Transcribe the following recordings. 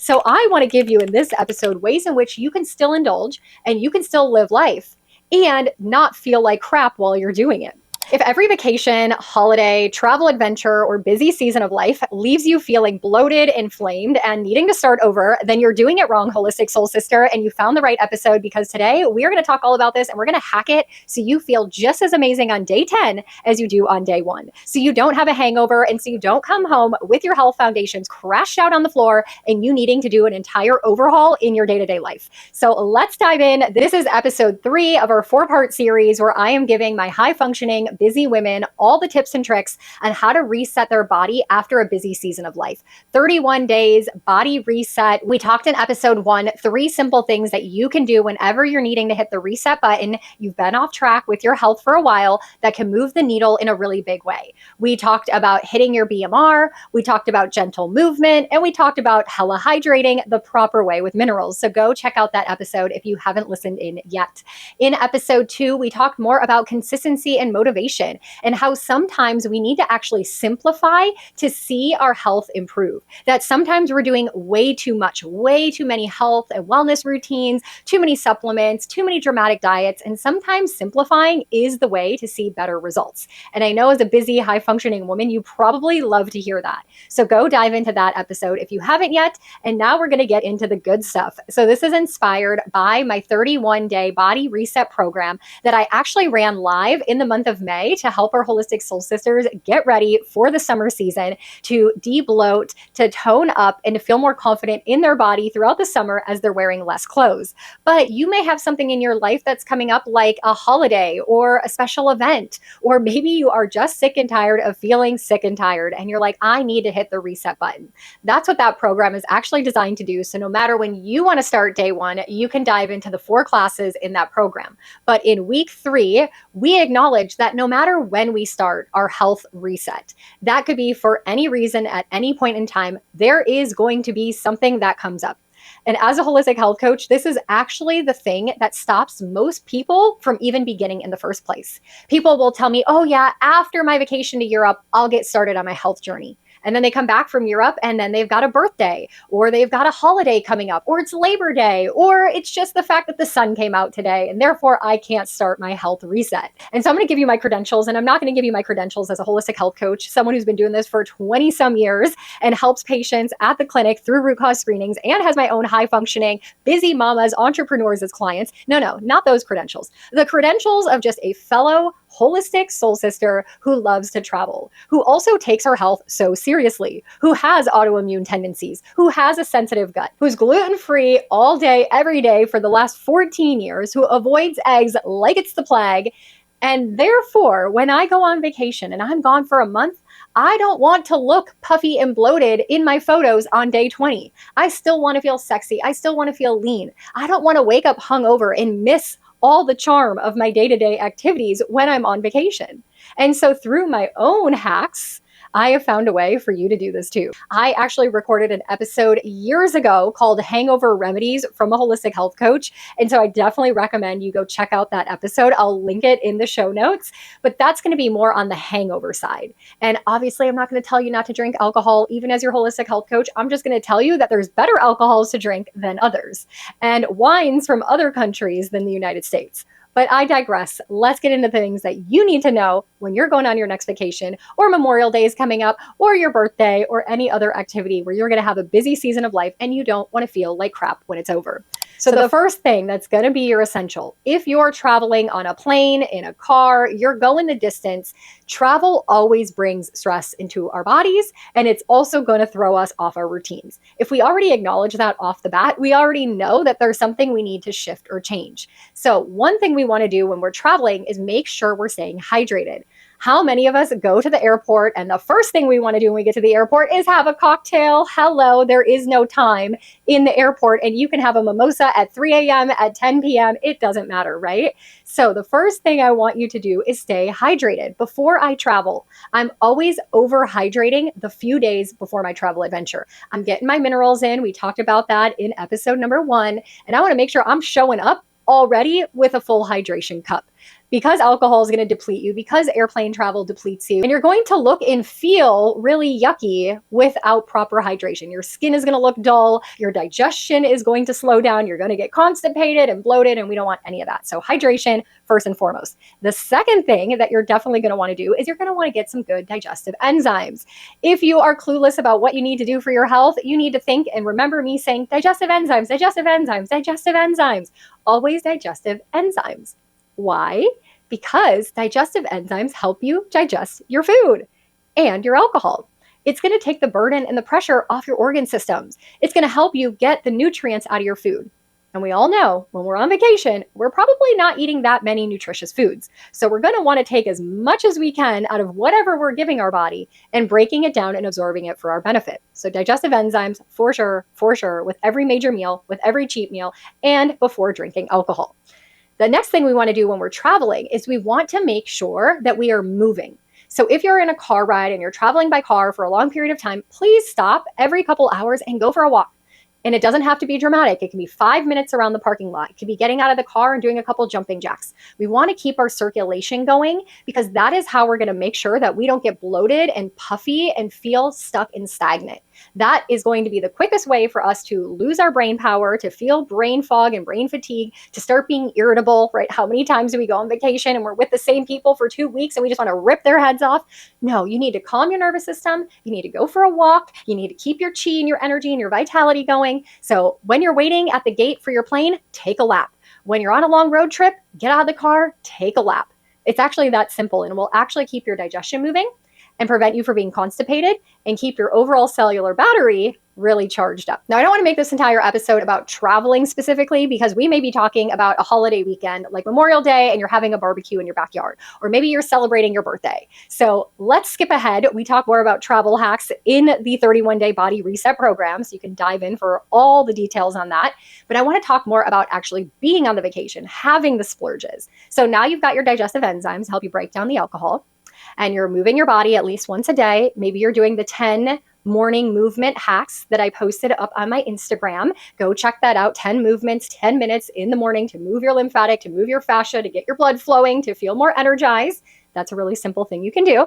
So I want to give you in this episode ways in which you can still indulge and you can still live life and not feel like crap while you're doing it. If every vacation, holiday, travel adventure, or busy season of life leaves you feeling bloated, inflamed, and needing to start over, then you're doing it wrong, Holistic Soul Sister, and you found the right episode, because today we are going to talk all about this and we're going to hack it so you feel just as amazing on day 10 as you do on day 1. So you don't have a hangover, and so you don't come home with your health foundations crashed out on the floor and you needing to do an entire overhaul in your day-to-day life. So let's dive in. This is episode 3 of our 4-part series where I am giving my high-functioning busy women all the tips and tricks on how to reset their body after a busy season of life. 31 days, body reset. We talked in episode 1, 3 simple things that you can do whenever you're needing to hit the reset button. You've been off track with your health for a while that can move the needle in a really big way. We talked about hitting your BMR, we talked about gentle movement, and we talked about hella hydrating the proper way with minerals. So go check out that episode if you haven't listened in yet. In episode 2, we talked more about consistency and motivation, and how sometimes we need to actually simplify to see our health improve. That sometimes we're doing way too much, way too many health and wellness routines, too many supplements, too many dramatic diets, and sometimes simplifying is the way to see better results. And I know as a busy, high-functioning woman, you probably love to hear that. So go dive into that episode if you haven't yet. And now we're going to get into the good stuff. So this is inspired by my 31-day body reset program that I actually ran live in the month of May to help our Holistic Soul Sisters get ready for the summer season, to de-bloat, to tone up, and to feel more confident in their body throughout the summer as they're wearing less clothes. But you may have something in your life that's coming up, like a holiday or a special event, or maybe you are just sick and tired of feeling sick and tired, and you're like, I need to hit the reset button. That's what that program is actually designed to do. So no matter when you want to start day 1, you can dive into the 4 classes in that program. But in week 3, we acknowledge that no matter when we start our health reset, that could be for any reason at any point in time, there is going to be something that comes up. And as a holistic health coach, this is actually the thing that stops most people from even beginning in the first place. People will tell me, oh yeah, after my vacation to Europe, I'll get started on my health journey. And then they come back from Europe and then they've got a birthday, or they've got a holiday coming up, or it's Labor Day, or it's just the fact that the sun came out today and therefore I can't start my health reset. And so I'm going to give you my credentials, and I'm not going to give you my credentials as a holistic health coach, someone who's been doing this for 20 some years and helps patients at the clinic through root cause screenings and has my own high functioning, busy mamas, entrepreneurs as clients. No, not those credentials. The credentials of just a fellow holistic soul sister who loves to travel, who also takes her health so seriously, who has autoimmune tendencies, who has a sensitive gut, who's gluten-free all day, every day for the last 14 years, who avoids eggs like it's the plague. And therefore, when I go on vacation and I'm gone for a month, I don't want to look puffy and bloated in my photos on day 20. I still want to feel sexy. I still want to feel lean. I don't want to wake up hungover and miss all the charm of my day-to-day activities when I'm on vacation. And so through my own hacks, I have found a way for you to do this too. I actually recorded an episode years ago called Hangover Remedies from a Holistic Health Coach. And so I definitely recommend you go check out that episode. I'll link it in the show notes, but that's going to be more on the hangover side. And obviously I'm not going to tell you not to drink alcohol, even as your holistic health coach. I'm just going to tell you that there's better alcohols to drink than others, and wines from other countries than the United States. But I digress. Let's get into things that you need to know when you're going on your next vacation, or Memorial Day is coming up, or your birthday, or any other activity where you're going to have a busy season of life and you don't want to feel like crap when it's over. So the first thing that's going to be your essential, if you're traveling on a plane, in a car, you're going the distance, travel always brings stress into our bodies, and it's also going to throw us off our routines. If we already acknowledge that off the bat, we already know that there's something we need to shift or change. So one thing we want to do when we're traveling is make sure we're staying hydrated. How many of us go to the airport and the first thing we want to do when we get to the airport is have a cocktail? Hello, there is no time in the airport, and you can have a mimosa at 3 a.m., at 10 p.m. It doesn't matter, right? So the first thing I want you to do is stay hydrated. Before I travel, I'm always overhydrating the few days before my travel adventure. I'm getting my minerals in. We talked about that in episode number 1, and I want to make sure I'm showing up already with a full hydration cup. because alcohol is going to deplete you, because airplane travel depletes you, and you're going to look and feel really yucky without proper hydration. Your skin is going to look dull, your digestion is going to slow down, you're going to get constipated and bloated, and we don't want any of that. So hydration first and foremost. The second thing that you're definitely going to want to do is you're going to want to get some good digestive enzymes. If you are clueless about what you need to do for your health, you need to think and remember me saying digestive enzymes, digestive enzymes, digestive enzymes. Always digestive enzymes. Why? Because digestive enzymes help you digest your food and your alcohol. It's going to take the burden and the pressure off your organ systems. It's going to help you get the nutrients out of your food. And we all know when we're on vacation, we're probably not eating that many nutritious foods. So we're going to want to take as much as we can out of whatever we're giving our body and breaking it down and absorbing it for our benefit. So digestive enzymes, for sure, with every major meal, with every cheat meal, and before drinking alcohol. The next thing we want to do when we're traveling is we want to make sure that we are moving. So if you're in a car ride and you're traveling by car for a long period of time, please stop every couple hours and go for a walk. And it doesn't have to be dramatic. It can be 5 minutes around the parking lot. It could be getting out of the car and doing a couple jumping jacks. We want to keep our circulation going because that is how we're going to make sure that we don't get bloated and puffy and feel stuck and stagnant. That is going to be the quickest way for us to lose our brain power, to feel brain fog and brain fatigue, to start being irritable, right? How many times do we go on vacation and we're with the same people for 2 weeks and we just want to rip their heads off? No, you need to calm your nervous system. You need to go for a walk. You need to keep your chi and your energy and your vitality going. So when you're waiting at the gate for your plane, take a lap. When you're on a long road trip, get out of the car, take a lap. It's actually that simple and will actually keep your digestion moving and prevent you from being constipated and keep your overall cellular battery really charged up. Now, I don't want to make this entire episode about traveling specifically because we may be talking about a holiday weekend like Memorial Day and you're having a barbecue in your backyard, or maybe you're celebrating your birthday. So let's skip ahead. We talk more about travel hacks in the 31-day body reset program, so you can dive in for all the details on that. But I want to talk more about actually being on the vacation, having the splurges. So now you've got your digestive enzymes to help you break down the alcohol, and you're moving your body at least once a day. Maybe you're doing the 10 morning movement hacks that I posted up on my Instagram. Go check that out. 10 movements, 10 minutes in the morning to move your lymphatic, to move your fascia, to get your blood flowing, to feel more energized. That's a really simple thing you can do.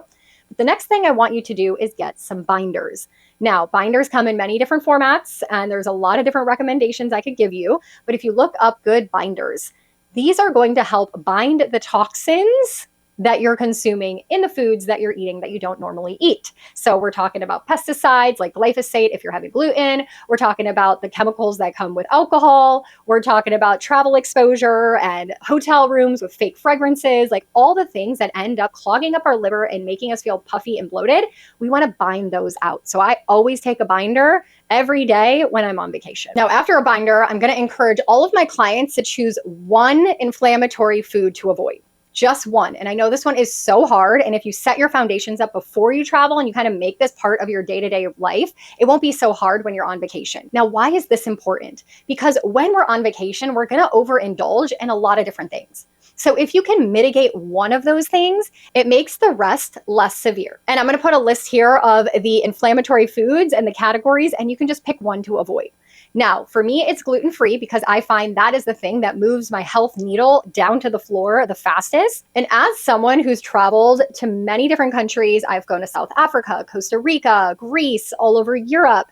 But the next thing I want you to do is get some binders. Now, binders come in many different formats, and there's a lot of different recommendations I could give you. But if you look up good binders, these are going to help bind the toxins that you're consuming in the foods that you're eating that you don't normally eat. So we're talking about pesticides like glyphosate if you're having gluten. We're talking about the chemicals that come with alcohol. We're talking about travel exposure and hotel rooms with fake fragrances, like all the things that end up clogging up our liver and making us feel puffy and bloated. We want to bind those out. So I always take a binder every day when I'm on vacation. Now, after a binder, I'm going to encourage all of my clients to choose one inflammatory food to avoid. Just one. And I know this one is so hard. And if you set your foundations up before you travel and you kind of make this part of your day-to-day life, it won't be so hard when you're on vacation. Now, why is this important? Because when we're on vacation, we're going to overindulge in a lot of different things. So if you can mitigate one of those things, it makes the rest less severe. And I'm going to put a list here of the inflammatory foods and the categories, and you can just pick one to avoid. Now, for me, it's gluten-free because I find that is the thing that moves my health needle down to the floor the fastest. And as someone who's traveled to many different countries, I've gone to South Africa, Costa Rica, Greece, all over Europe.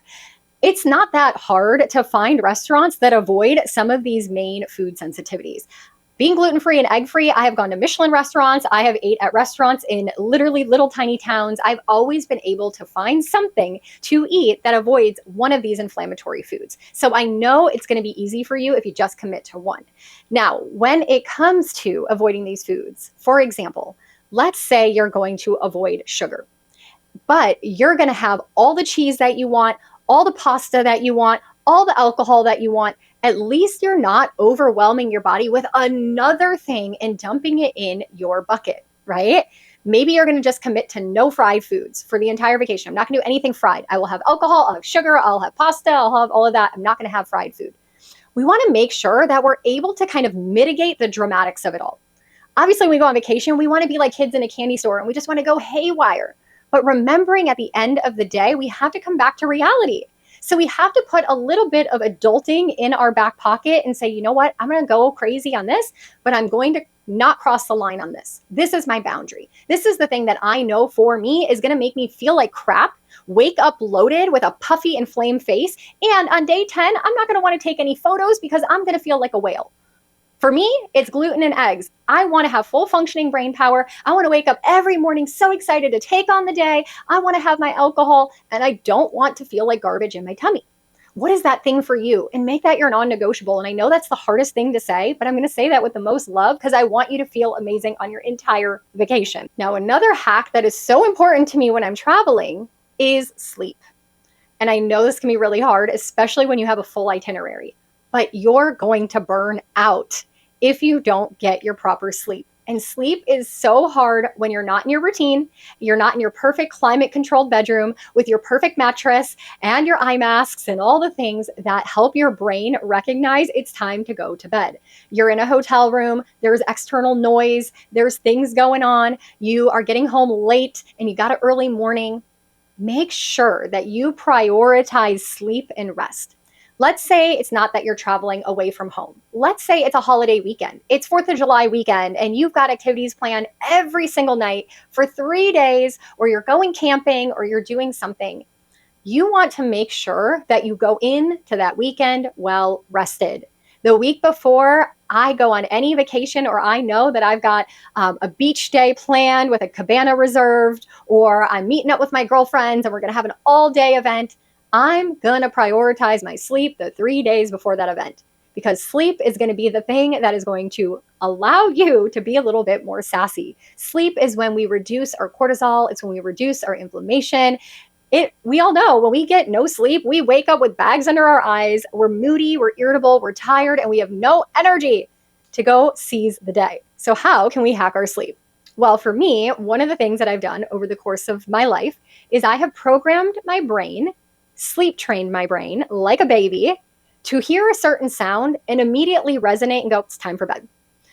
It's not that hard to find restaurants that avoid some of these main food sensitivities. Being gluten-free and egg-free, I have gone to Michelin restaurants. I have ate at restaurants in literally little tiny towns. I've always been able to find something to eat that avoids one of these inflammatory foods. So I know it's going to be easy for you if you just commit to one. Now, when it comes to avoiding these foods, for example, let's say you're going to avoid sugar, but you're going to have all the cheese that you want, all the pasta that you want, all the alcohol that you want. At least you're not overwhelming your body with another thing and dumping it in your bucket, right? Maybe you're going to just commit to no fried foods for the entire vacation. I'm not going to do anything fried. I will have alcohol, I'll have sugar, I'll have pasta, I'll have all of that. I'm not going to have fried food. We want to make sure that we're able to kind of mitigate the dramatics of it all. Obviously, when we go on vacation, we want to be like kids in a candy store and we just want to go haywire. But remembering at the end of the day, we have to come back to reality. So we have to put a little bit of adulting in our back pocket and say, you know what, I'm going to go crazy on this, but I'm going to not cross the line on this. This is my boundary. This is the thing that I know for me is going to make me feel like crap, wake up bloated with a puffy, inflamed face. And on day 10, I'm not going to want to take any photos because I'm going to feel like a whale. For me, it's gluten and eggs. I want to have full functioning brain power. I want to wake up every morning so excited to take on the day. I want to have my alcohol, and I don't want to feel like garbage in my tummy. What is that thing for you? And make that your non-negotiable. And I know that's the hardest thing to say, but I'm going to say that with the most love because I want you to feel amazing on your entire vacation. Now, another hack that is so important to me when I'm traveling is sleep. And I know this can be really hard, especially when you have a full itinerary, but you're going to burn out if you don't get your proper sleep. And sleep is so hard when you're not in your routine, you're not in your perfect climate controlled bedroom with your perfect mattress and your eye masks and all the things that help your brain recognize it's time to go to bed. You're in a hotel room, there's external noise, there's things going on, you are getting home late and you got an early morning. Make sure that you prioritize sleep and rest. Let's say it's not that you're traveling away from home. Let's say it's a holiday weekend. It's 4th of July weekend and you've got activities planned every single night for 3 days, or you're going camping or you're doing something. You want to make sure that you go into that weekend well rested. The week before I go on any vacation, or I know that I've got a beach day planned with a cabana reserved, or I'm meeting up with my girlfriends and we're going to have an all-day event, I'm going to prioritize my sleep the 3 days before that event, because sleep is going to be the thing that is going to allow you to be a little bit more sassy. Sleep is when we reduce our cortisol. It's when we reduce our inflammation. We all know when we get no sleep, we wake up with bags under our eyes. We're moody, we're irritable, we're tired, and we have no energy to go seize the day. So how can we hack our sleep? Well, for me, one of the things that I've done over the course of my life is I have programmed my brain, sleep trained my brain like a baby to hear a certain sound and immediately resonate and go, it's time for bed.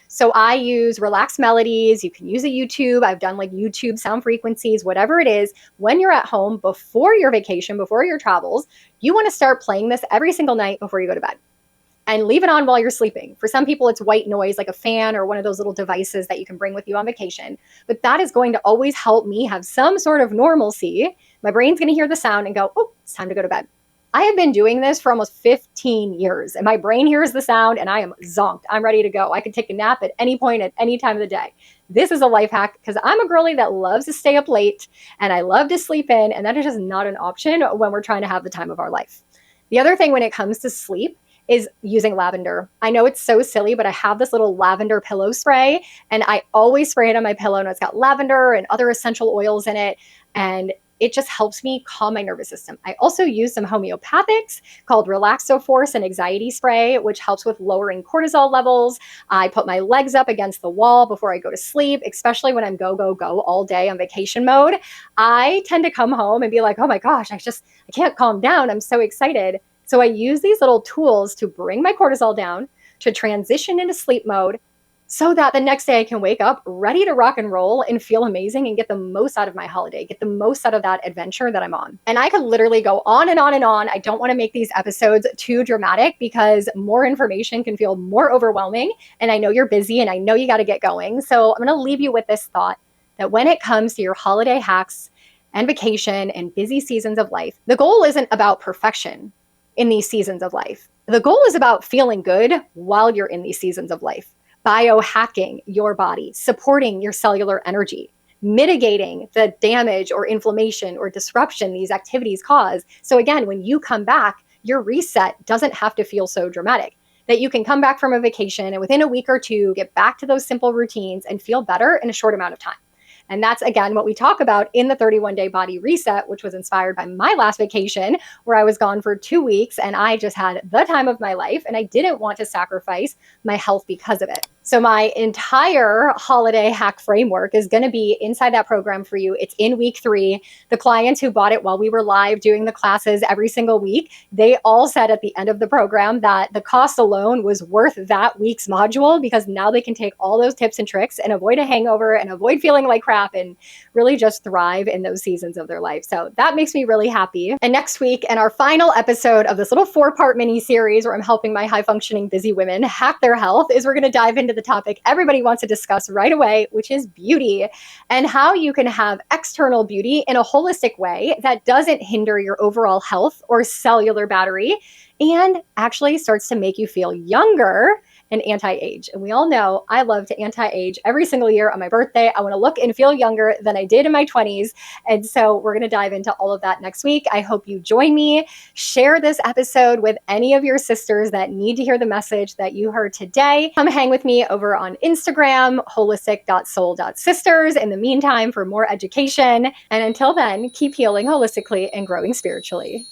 So I use relaxed melodies. You can use a YouTube. I've done like YouTube sound frequencies, whatever it is. When you're at home, before your vacation, before your travels, you want to start playing this every single night before you go to bed. And leave it on while you're sleeping. For some people, it's white noise, like a fan or one of those little devices that you can bring with you on vacation. But that is going to always help me have some sort of normalcy. My brain's going to hear the sound and go, oh, it's time to go to bed. I have been doing this for almost 15 years, and my brain hears the sound and I am zonked. I'm ready to go. I can take a nap at any point, at any time of the day. This is a life hack because I'm a girly that loves to stay up late and I love to sleep in, and that is just not an option when we're trying to have the time of our life. The other thing when it comes to sleep is using lavender. I know it's so silly, but I have this little lavender pillow spray and I always spray it on my pillow, and it's got lavender and other essential oils in it. And it just helps me calm my nervous system. I also use some homeopathics called Relaxoforce and anxiety spray, which helps with lowering cortisol levels. I put my legs up against the wall before I go to sleep, especially when I'm go, go, go all day on vacation mode. I tend to come home and be like, oh my gosh, I can't calm down. I'm so excited. So I use these little tools to bring my cortisol down, to transition into sleep mode, so that the next day I can wake up ready to rock and roll and feel amazing and get the most out of my holiday, get the most out of that adventure that I'm on. And I could literally go on and on and on. I don't want to make these episodes too dramatic because more information can feel more overwhelming. And I know you're busy and I know you got to get going. So I'm going to leave you with this thought that when it comes to your holiday hacks and vacation and busy seasons of life, the goal isn't about perfection in these seasons of life. The goal is about feeling good while you're in these seasons of life. Biohacking your body, supporting your cellular energy, mitigating the damage or inflammation or disruption these activities cause. So again, when you come back, your reset doesn't have to feel so dramatic. That you can come back from a vacation and within a week or two, get back to those simple routines and feel better in a short amount of time. And that's, again, what we talk about in the 31-day body reset, which was inspired by my last vacation where I was gone for 2 weeks and I just had the time of my life and I didn't want to sacrifice my health because of it. So my entire holiday hack framework is going to be inside that program for you. It's in week 3. The clients who bought it while we were live doing the classes every single week, they all said at the end of the program that the cost alone was worth that week's module because now they can take all those tips and tricks and avoid a hangover and avoid feeling like crap and really just thrive in those seasons of their life. So that makes me really happy. And next week, in our final episode of this little 4-part mini series where I'm helping my high functioning busy women hack their health, is we're going to dive into the topic everybody wants to discuss right away, which is beauty, and how you can have external beauty in a holistic way that doesn't hinder your overall health or cellular battery and actually starts to make you feel younger and anti-age. And we all know I love to anti-age every single year on my birthday. I want to look and feel younger than I did in my 20s. And so we're going to dive into all of that next week. I hope you join me. Share this episode with any of your sisters that need to hear the message that you heard today. Come hang with me over on Instagram, holistic.soul.sisters. In the meantime, for more education. And until then, keep healing holistically and growing spiritually.